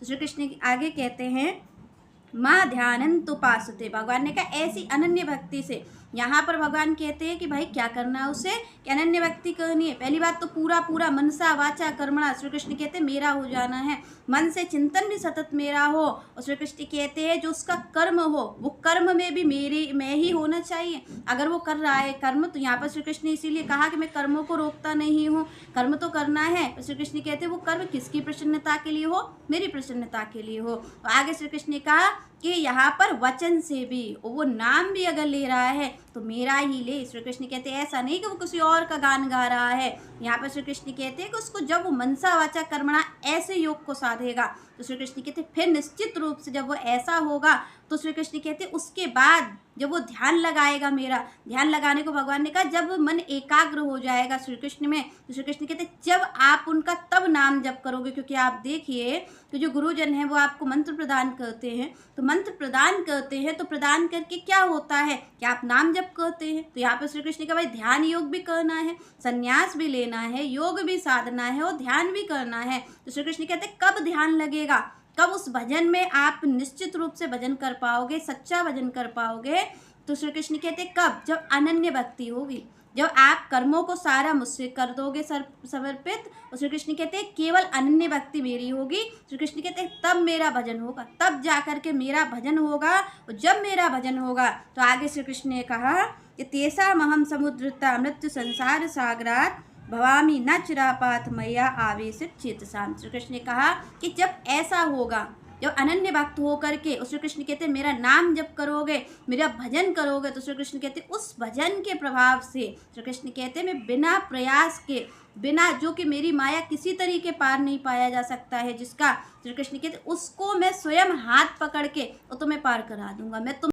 तो श्री कृष्ण आगे कहते हैं माँ ध्यानंत उपासते, भगवान ने कहा ऐसी अनन्य भक्ति से। यहाँ पर भगवान कहते हैं कि भाई क्या करना है उसे, कि अनन्य भक्ति करनी है। पहली बात तो पूरा पूरा मनसा वाचा कर्मणा, श्री कृष्ण कहते हैं मेरा हो जाना है, मन से चिंतन भी सतत मेरा हो। और श्री कृष्ण कहते हैं जो उसका कर्म हो वो कर्म में भी मैं ही होना चाहिए। अगर वो कर रहा है कर्म, तो यहाँ पर श्री कृष्ण ने इसीलिए कहा कि मैं कर्मों को रोकता नहीं हूँ, कर्म तो करना है। तो श्री कृष्ण कहते हैं वो कर्म किसकी प्रसन्नता के लिए हो, मेरी प्रसन्नता के लिए हो। तो आगे श्री कृष्ण ने कहा कि यहाँ पर वचन से भी, वो नाम भी अगर ले रहा है तो मेरा ही ले। श्री कृष्ण कहते हैं ऐसा नहीं कि वो किसी और का गान गा रहा है। यहाँ पर श्री कृष्ण कहते हैं कि उसको जब वो मनसा वाचा कर्मणा ऐसे योग को साधेगा, तो श्री कृष्ण कहते हैं फिर निश्चित रूप से जब वो ऐसा होगा, तो श्री कृष्ण कहते हैं उसके बाद जब वो ध्यान लगाएगा, मेरा ध्यान लगाने को भगवान ने कहा जब मन एकाग्र हो जाएगा श्री कृष्ण में, तो श्री कृष्ण कहते हैं जब आप उनका तब नाम जप करोगे। क्योंकि आप देखिए कि जो गुरुजन हैं वो आपको मंत्र प्रदान करते हैं, तो मंत्र प्रदान करते हैं तो प्रदान करके क्या होता है कि आप नाम जप करते हैं। तो यहाँ पर श्री कृष्ण का भाई ध्यान योग भी करना है, संन्यास भी लेना है, योग भी साधना है और ध्यान भी करना है। तो श्री कृष्ण कहते हैं कब ध्यान लगेगा, कब उस भजन में आप निश्चित रूप से भजन कर पाओगे, सच्चा भजन कर पाओगे। तो श्री कृष्ण कहते हैं कब, जब अनन्य भक्ति होगी, जब आप कर्मों को सारा मुझसे कर दोगे समर्पित। और श्री कृष्ण कहते हैं केवल अनन्य भक्ति मेरी होगी। श्री कृष्ण कहते हैं तब मेरा भजन होगा, तब जाकर के मेरा भजन होगा। और जब मेरा भजन होगा तो आगे श्री कृष्ण ने कहा कि तेषामहं समुद्रता मृत्यु संसार सागरात भवामी न चिरापात मैया आवेशित चेतसाम। श्री कृष्ण ने कहा कि जब ऐसा होगा, जब अनन्य भक्त हो करके श्री कृष्ण कहते हैं मेरा नाम जप करोगे, मेरा भजन करोगे, तो श्री कृष्ण कहते हैं उस भजन के प्रभाव से श्री कृष्ण कहते हैं मैं बिना प्रयास के, बिना जो कि मेरी माया किसी तरीके पार नहीं पाया जा सकता है जिसका, श्री कृष्ण कहते उसको मैं स्वयं हाथ पकड़ के वो तुम्हें पार करा दूंगा। मैं तुम